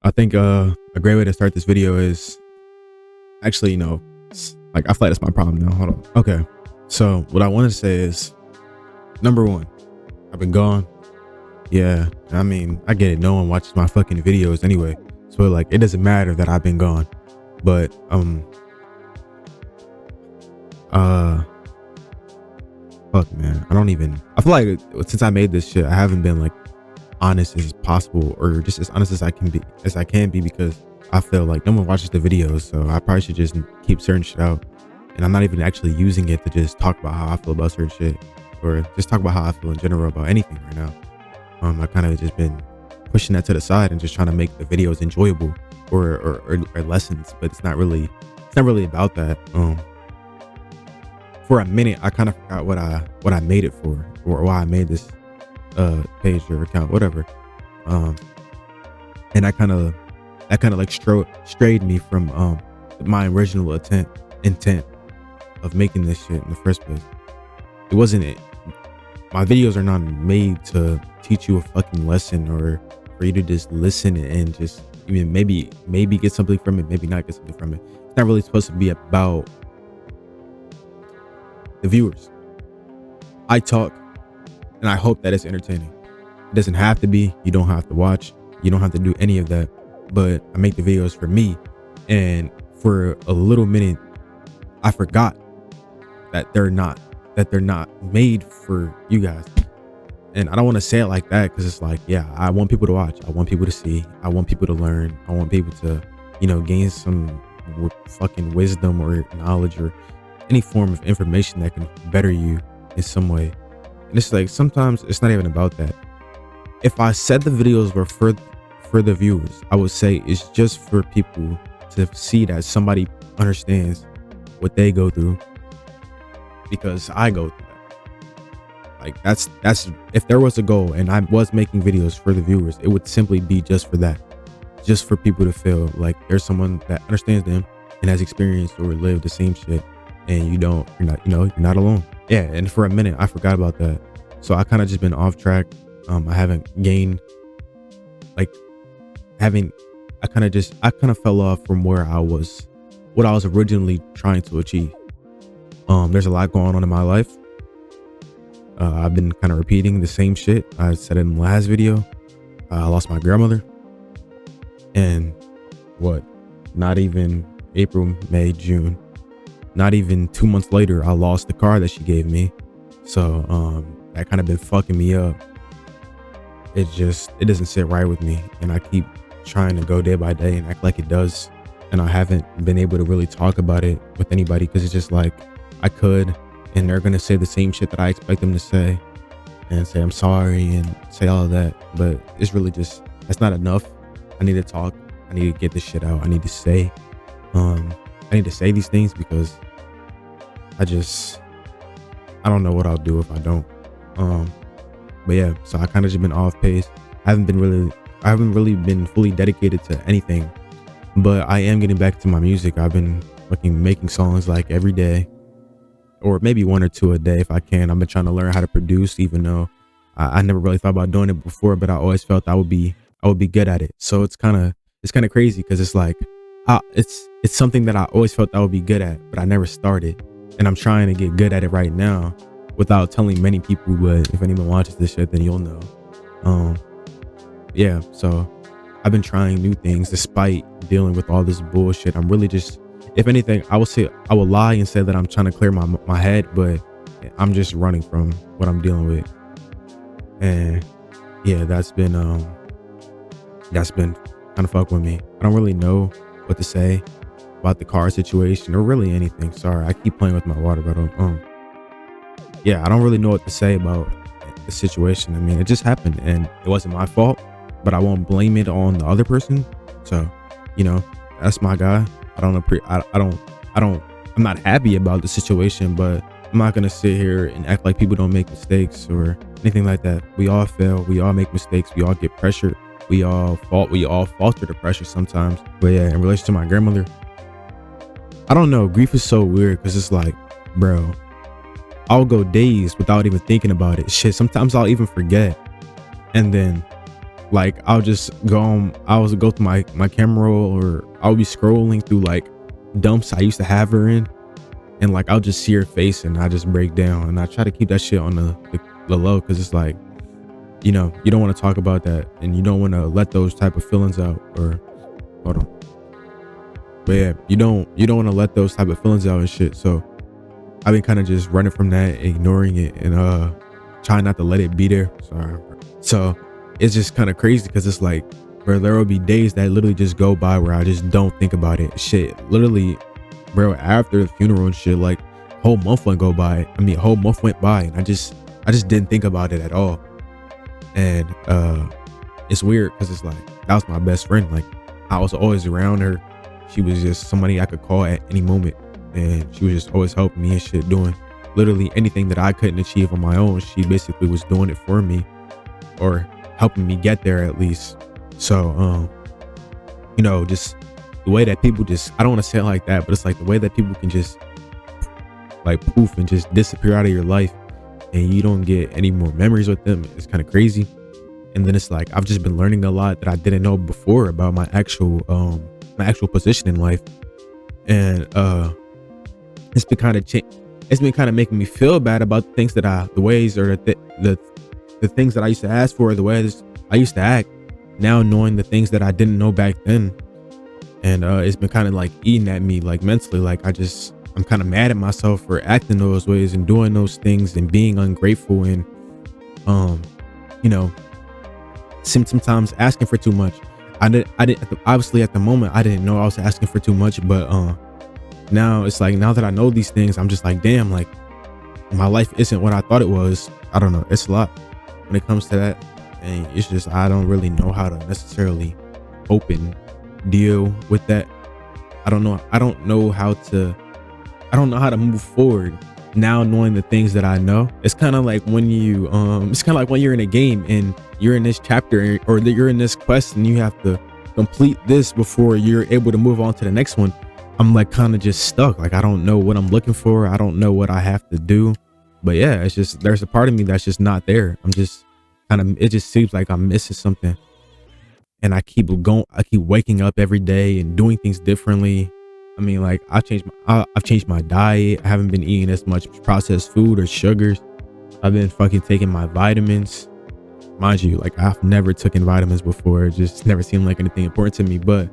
I think a great way to start this video is actually, like I feel like that's my problem now. Hold on. Okay. So what I want to say is, number one, I've been gone. Yeah. I mean, I get it. No one watches my fucking videos anyway. So like, it doesn't matter that I've been gone. But, fuck man. I feel like since I made this shit, I haven't been like honest as possible, or just as honest as I can be, because I feel like no one watches the videos, so I probably should just keep certain shit out. And I'm not even actually using it to just talk about how I feel about certain shit, or just talk about how I feel in general about anything right now. I kind of just been pushing that to the side and just trying to make the videos enjoyable or lessons, but it's not really about that. For a minute I kind of forgot what I made it for, or why I made this page or account, whatever. And that kind of like strayed me from my original intent of making this shit in the first place. It wasn't it. My videos are not made to teach you a fucking lesson, or for you to just listen and just even maybe get something from it, maybe not get something from it. It's not really supposed to be about the viewers. I talk and I hope that it's entertaining. It doesn't have to be. You don't have to watch. You don't have to do any of that. But I make the videos for me, and for a little minute I forgot that they're not made for you guys. And I don't want to say it like that, because it's like, yeah, I want people to watch, I want people to see, I want people to learn, I want people to, gain some fucking wisdom or knowledge or any form of information that can better you in some way. And it's like, sometimes it's not even about that. If I said the videos were for the viewers, I would say it's just for people to see that somebody understands what they go through, because I go through that. Like that's if there was a goal and I was making videos for the viewers, it would simply be just for that, just for people to feel like there's someone that understands them and has experienced or lived the same shit, and you're not alone. Yeah. And for a minute I forgot about that, so I kind of just been off track. I haven't gained, I kind of fell off from what I was originally trying to achieve. There's a lot going on in my life. I've been kind of repeating the same shit I said in the last video. I lost my grandmother, and not even April, May, June, not even 2 months later, I lost the car that she gave me. So that kind of been fucking me up. It doesn't sit right with me, and I keep trying to go day by day and act like it does, and I haven't been able to really talk about it with anybody, because it's just like, I could, and they're gonna say the same shit that I expect them to say, and say I'm sorry and say all of that, but it's really just, that's not enough. I need to talk. I need to get this shit out. I need to say these things, because I don't know what I'll do if I don't. But yeah, so I kind of just been off pace. I haven't really been fully dedicated to anything, but I am getting back to my music. I've been making songs like every day, or maybe one or two a day if I can. I've been trying to learn how to produce, even though I never really thought about doing it before, but I always felt I would be good at it. So it's kind of crazy, because it's like, it's something that I always felt I would be good at, but I never started, and I'm trying to get good at it right now without telling many people. But if anyone watches this shit, then you'll know. Yeah, so I've been trying new things despite dealing with all this bullshit. I'm really just, if anything, I will lie and say that I'm trying to clear my head, but I'm just running from what I'm dealing with. And yeah, that's been kind of fuck with me. I don't really know what to say about the car situation or really anything. Sorry, I keep playing with my water bottle. Yeah, I don't really know what to say about the situation. I mean, it just happened and it wasn't my fault, but I won't blame it on the other person. So, that's my guy. I'm not happy about the situation, but I'm not gonna sit here and act like people don't make mistakes or anything like that. We all fail. We all make mistakes. We all get pressured. We all falter to pressure sometimes. But yeah, in relation to my grandmother, I don't know. Grief is so weird, because it's like, bro, I'll go days without even thinking about it. Shit, sometimes I'll even forget. And then Like I'll just I'll go through my camera roll, or I'll be scrolling through like dumps I used to have her in, and like I'll just see her face and I just break down, and I try to keep that shit on the low, because it's like, you know, you don't want to talk about that, and you don't want to let those type of feelings out. Or hold on. But yeah, you don't want to let those type of feelings out and shit. So I've been kind of just running from that, ignoring it, and trying not to let it be there. Sorry. So it's just kind of crazy, because it's like, bro, there will be days that literally just go by where I just don't think about it. Shit, literally, bro, after the funeral and shit, like a whole month went by, and I just didn't think about it at all. And it's weird, because it's like, that was my best friend. Like, I was always around her. She was just somebody I could call at any moment, and she was just always helping me and shit, doing literally anything that I couldn't achieve on my own. She basically was doing it for me, or helping me get there at least. So you know, just the way that people just, I don't want to say it like that, but it's like the way that people can just like poof and just disappear out of your life, and you don't get any more memories with them. It's kind of crazy. And then it's like, I've just been learning a lot that I didn't know before about my actual position in life. And it's been kind of making me feel bad about the things that the ways, or the things that I used to ask for, the ways I used to act, now knowing the things that I didn't know back then. And it's been kind of like eating at me, like mentally. Like I'm kind of mad at myself for acting those ways and doing those things and being ungrateful, and you know, sometimes asking for too much. I didn't obviously at the moment I didn't know I was asking for too much, but now it's like, now that I know these things, I'm just like, damn, like my life isn't what I thought it was. I don't know, it's a lot when it comes to that, and it's just, I don't really know how to necessarily open deal with that. I don't know how to move forward now, knowing the things that I know. It's kind of like when you it's kind of like when you're in a game and you're in this chapter, or you're in this quest, and you have to complete this before you're able to move on to the next one. I'm like kind of just stuck. Like, I don't know what I'm looking for. I don't know what I have to do. But yeah, it's just, there's a part of me that's just not there. I'm just it just seems like I'm missing something. And I keep waking up every day and doing things differently. I mean, like, I've changed my diet. I haven't been eating as much processed food or sugars. I've been fucking taking my vitamins. Mind you, like, I've never taken vitamins before. It just never seemed like anything important to me. But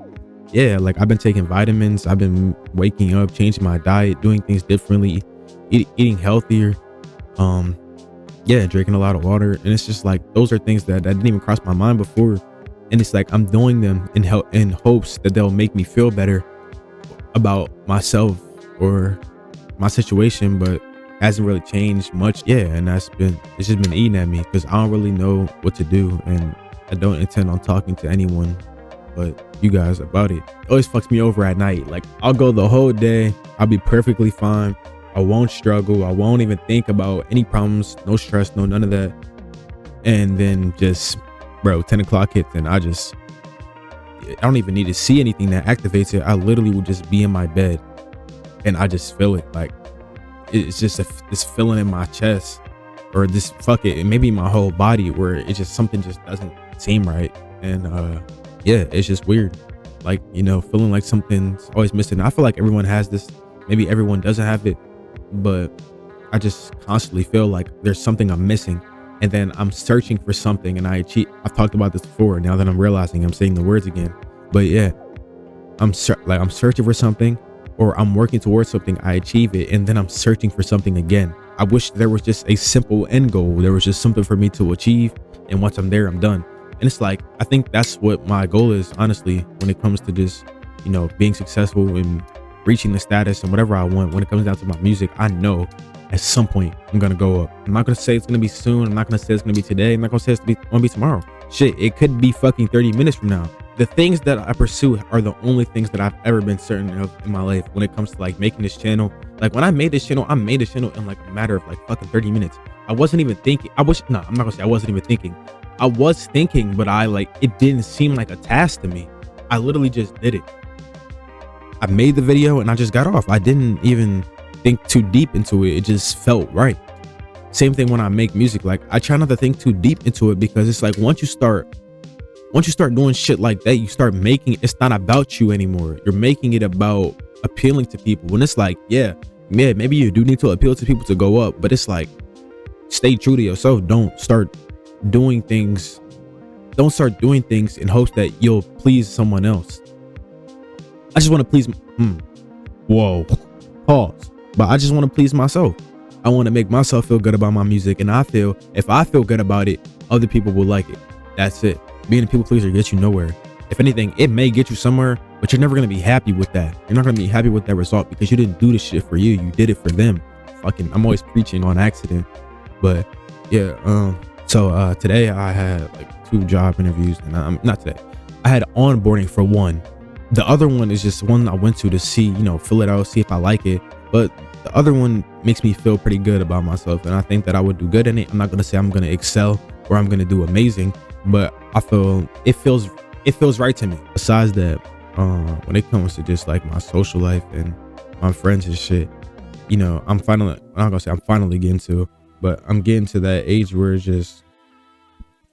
yeah, like, I've been taking vitamins. I've been waking up, changing my diet, doing things differently, eating healthier. Yeah, drinking a lot of water. And it's just like, those are things that didn't even cross my mind before. And it's like, I'm doing them in hopes that they'll make me feel better about myself or my situation, but hasn't really changed much. Yeah, and it's just been eating at me, because I don't really know what to do, and I don't intend on talking to anyone but you guys about it. It always fucks me over at night. Like, I'll go the whole day, I'll be perfectly fine, I won't struggle, I won't even think about any problems, no stress, no none of that. And then just, bro, 10 o'clock hits, and I don't even need to see anything that activates it. I literally will just be in my bed, and I just feel it. Like, it's just this feeling in my chest, or this, fuck it, maybe my whole body, where it's just, something just doesn't seem right. And yeah, it's just weird. Like, you know, feeling like something's always missing. I feel like everyone has this. Maybe everyone doesn't have it, but I just constantly feel like there's something I'm missing. And then I'm searching for something, and I've talked about this before. Now that I'm realizing, I'm saying the words again. But yeah, I'm searching for something, or I'm working towards something, I achieve it, and then I'm searching for something again. I wish there was just a simple end goal. There was just something for me to achieve, and once I'm there, I'm done. And it's like, I think that's what my goal is, honestly, when it comes to just, you know, being successful and reaching the status and whatever I want. When it comes down to my music, I know at some point I'm gonna go up. I'm not gonna say it's gonna be soon. I'm not gonna say it's gonna be today. I'm not gonna say it's gonna be tomorrow. Shit, it could be fucking 30 minutes from now. The things that I pursue are the only things that I've ever been certain of in my life when it comes to like making this channel. Like, when I made this channel, in like a matter of like fucking 30 minutes. I wasn't even thinking. I'm not gonna say I wasn't even thinking. I was thinking, but it didn't seem like a task to me. I literally just did it. I made the video and I just got off. I didn't even think too deep into it. It just felt right. Same thing when I make music. Like, I try not to think too deep into it, because it's like, once you start Once you start doing shit like that, you start making it's not about you anymore. You're making it about appealing to people. When it's like, yeah, maybe you do need to appeal to people to go up, but it's like, stay true to yourself. Don't start doing things in hopes that you'll please someone else. I just want to please whoa, pause. But I just want to please myself. I want to make myself feel good about my music, and I feel if I feel good about it, other people will like it. That's it. Being a people pleaser gets you nowhere. If anything, it may get you somewhere, but you're never going to be happy with that. You're not going to be happy with that result because you didn't do the shit for you. You did it for them. I'm always preaching on accident. But yeah, so today I had like 2 job interviews, and not today. I had onboarding for one. The other one is just one I went to see, fill it out, see if I like it. But the other one makes me feel pretty good about myself, and I think that I would do good in it. I'm not going to say I'm going to excel or I'm going to do amazing, but I feel it feels right to me. Besides that, when it comes to just like my social life and my friends and shit, I'm finally getting to, but I'm getting to that age where it's just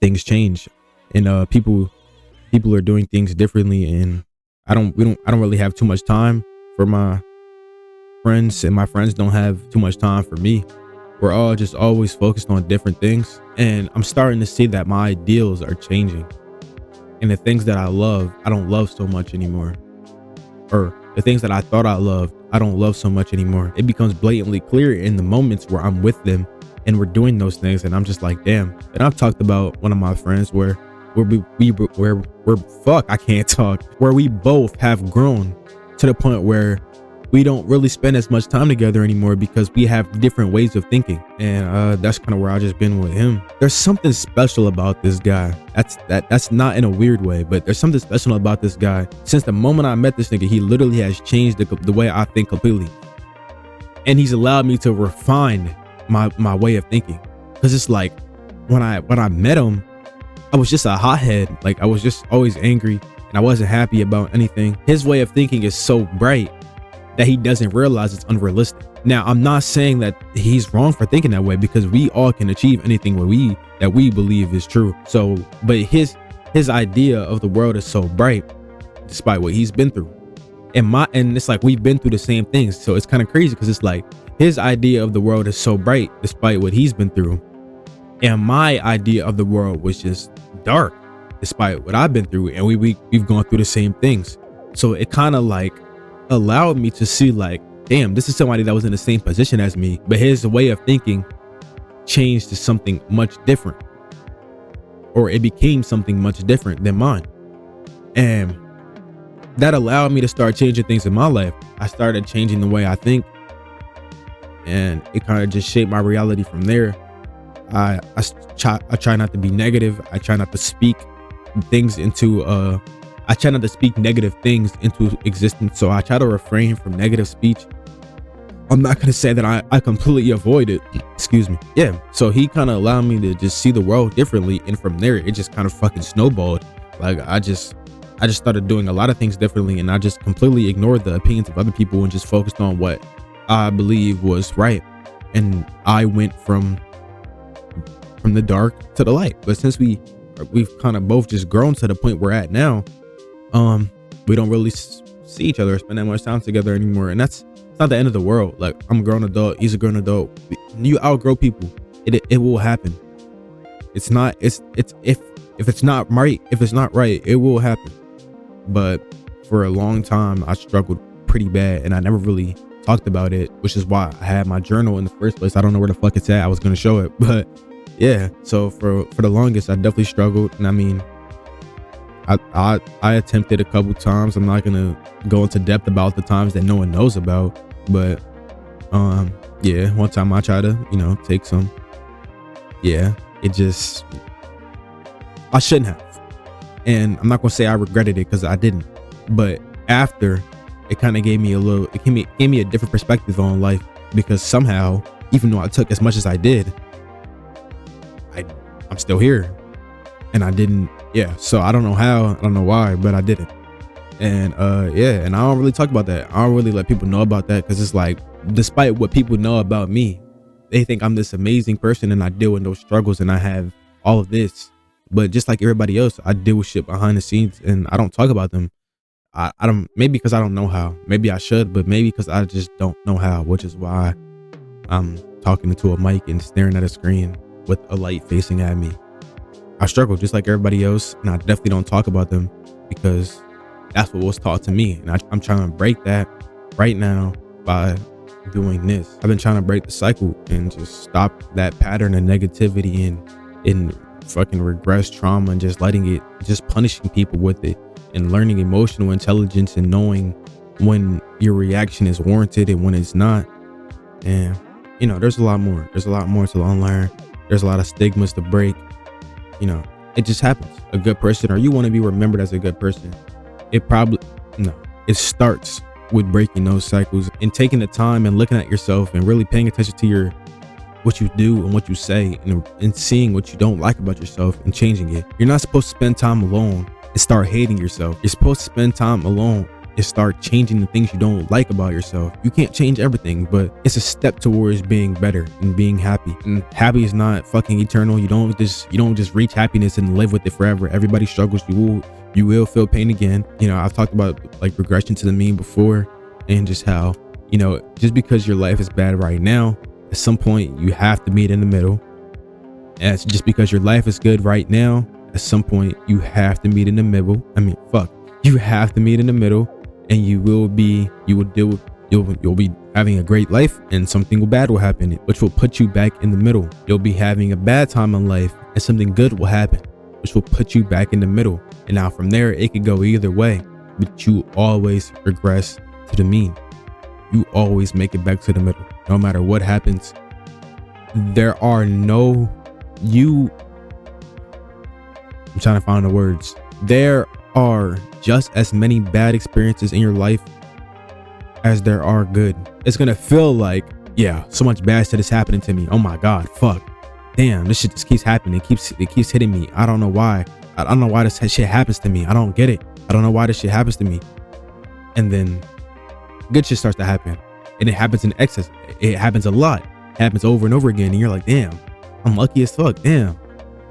things change, and people are doing things differently, and I don't really have too much time for my friends, and my friends don't have too much time for me. We're all just always focused on different things, and I'm starting to see that my ideals are changing, and the things that I love, I don't love so much anymore, or the things that I thought I loved, I don't love so much anymore. It becomes blatantly clear in the moments where I'm with them and we're doing those things, and I'm just like, damn. And I've talked about one of my friends where we both have grown to the point where we don't really spend as much time together anymore because we have different ways of thinking, and that's kind of where I just been with him. There's something special about this guy. That's not in a weird way, but there's something special about this guy. Since the moment I met this nigga, he literally has changed the way I think completely, and he's allowed me to refine my way of thinking. Because it's like when I met him, I was just a hothead. Like, I was just always angry and I wasn't happy about anything. His way of thinking is so bright that he doesn't realize it's unrealistic. Now, I'm not saying that he's wrong for thinking that way, because we all can achieve anything that we believe is true. So, but his idea of the world is so bright despite what he's been through. And it's like we've been through the same things. So it's kind of crazy because it's like his idea of the world is so bright despite what he's been through, and my idea of the world was just dark despite what I've been through, and we've gone through the same things. So it kind of like allowed me to see like, damn, this is somebody that was in the same position as me, but his way of thinking changed to something much different, or it became something much different than mine. And that allowed me to start changing things in my life. I started changing the way I think, and it kind of just shaped my reality from there. I try not to be negative. I try not to speak things into I try not to speak negative things into existence. So I try to refrain from negative speech. I'm not going to say that I completely avoid it. Excuse me. Yeah. So he kind of allowed me to just see the world differently. And from there, it just kind of fucking snowballed. Like, I just started doing a lot of things differently, and I just completely ignored the opinions of other people and just focused on what I believe was right. And I went from the dark to the light. But since we've kind of both just grown to the point we're at now, we don't really see each other or spend that much time together anymore, and it's not the end of the world. Like, I'm a grown adult, he's a grown adult. You outgrow people. It will happen. It's if it's not right, it will happen. But for a long time, I struggled pretty bad, and I never really talked about it, which is why I had my journal in the first place. I don't know where the fuck it's at. I was gonna show it, but yeah. So for the longest, I definitely struggled, and I mean, I attempted a couple times. I'm not gonna go into depth about the times that no one knows about, but yeah, one time I tried to take some. Yeah, I shouldn't have, and I'm not gonna say I regretted it, because I didn't. But after, it kind of gave me a different perspective on life, because somehow, even though I took as much as I did, I'm still here, and I didn't. Yeah, so I don't know how, I don't know why, but I did it. And yeah, and I don't really talk about that. I don't really let people know about that, because it's like, despite what people know about me, they think I'm this amazing person, and I deal with those struggles, and I have all of this, But just like everybody else, I deal with shit behind the scenes and I don't talk about them. I don't, maybe because I don't know how. Maybe I should, but maybe because I just don't know how, which is why I'm talking into a mic and staring at a screen with a light facing at me. I struggle just like everybody else, and I definitely don't talk about them because that's what was taught to me. And I'm trying to break that right now by doing this. I've been trying to break the cycle and just stop that pattern of negativity and fucking regress trauma and just letting it, just punishing people with it, and learning emotional intelligence and knowing when your reaction is warranted and when it's not. And you know, there's a lot more. There's a lot more to unlearn. There's a lot of stigmas to break. You know, it just happens. A good person, or you want to be remembered as a good person, it probably, no, it starts with breaking those cycles and taking the time and looking at yourself and really paying attention to what you do and what you say, and seeing what you don't like about yourself and changing it. You're not supposed to spend time alone and start hating yourself. You're supposed to spend time alone and start changing the things you don't like about yourself. You can't change everything, but it's a step towards being better and being happy. And happy is not fucking eternal. You don't just reach happiness and live with it forever. Everybody struggles. You will feel pain again. You know, I've talked about like regression to the mean before, and just how, you know, just because your life is bad right now, at some point you have to meet in the middle. And it's just because your life is good right now, at some point you have to meet in the middle. You have to meet in the middle, and you'll be having a great life, and something bad will happen, which will put you back in the middle. You'll be having a bad time in life, and something good will happen, which will put you back in the middle. And now from there, it could go either way, but you always regress to the mean. You always make it back to the middle, no matter what happens. I'm trying to find the words. There are just as many bad experiences in your life as there are good. It's gonna feel like, yeah, so much bad shit is happening to me. Oh my God, fuck. Damn, this shit just keeps happening. It keeps hitting me. I don't know why. I don't know why this shit happens to me. I don't get it. I don't know why this shit happens to me. And then good shit starts to happen. And it happens in excess. It happens a lot. It happens over and over again. And you're like, damn, I'm lucky as fuck. Damn,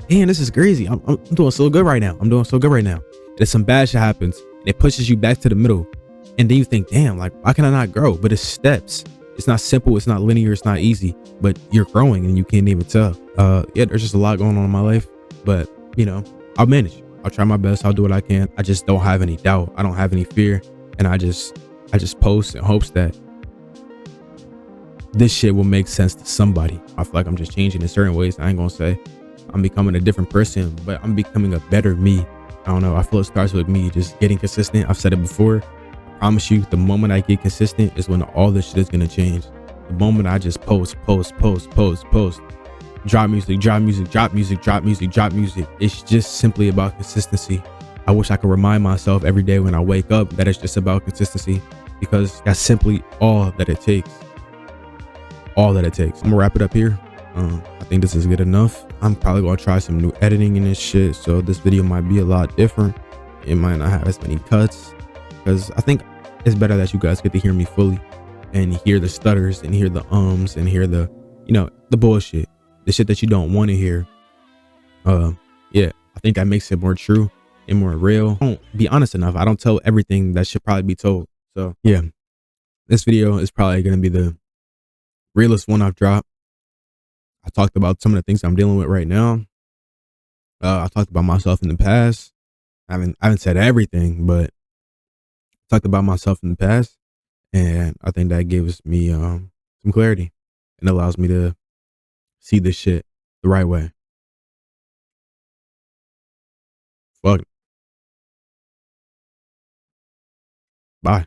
this is crazy. I'm doing so good right now. I'm doing so good right now. And some bad shit happens, and it pushes you back to the middle. And then you think, damn, like, why can I not grow? But it's steps. It's not simple. It's not linear. It's not easy, but you're growing and you can't even tell. Yeah, there's just a lot going on in my life, but you know, I'll manage. I'll try my best. I'll do what I can. I just don't have any doubt. I don't have any fear. And I just post in hopes that this shit will make sense to somebody. I feel like I'm just changing in certain ways. I ain't gonna say I'm becoming a different person, but I'm becoming a better me. I don't know. I feel it starts with me just getting consistent. I've said it before. I promise you, the moment I get consistent is when all this shit is gonna change. The moment I just post, drop music. It's just simply about consistency. I wish I could remind myself every day when I wake up that it's just about consistency, because that's simply all that it takes. I'm gonna wrap it up here. I think this is good enough. I'm probably gonna try some new editing in this shit, so this video might be a lot different. It might not have as many cuts, because I think it's better that you guys get to hear me fully and hear the stutters and hear the ums and hear the, you know, the bullshit, the shit that you don't want to hear. Yeah, I think that makes it more true and more real. I don't be honest enough. I don't tell everything that should probably be told. So yeah, this video is probably gonna be the realest one I've dropped. I talked about some of the things I'm dealing with right now. I talked about myself in the past. I haven't said everything, but I talked about myself in the past, and I think that gives me some clarity and allows me to see this shit the right way. Fuck it. Bye.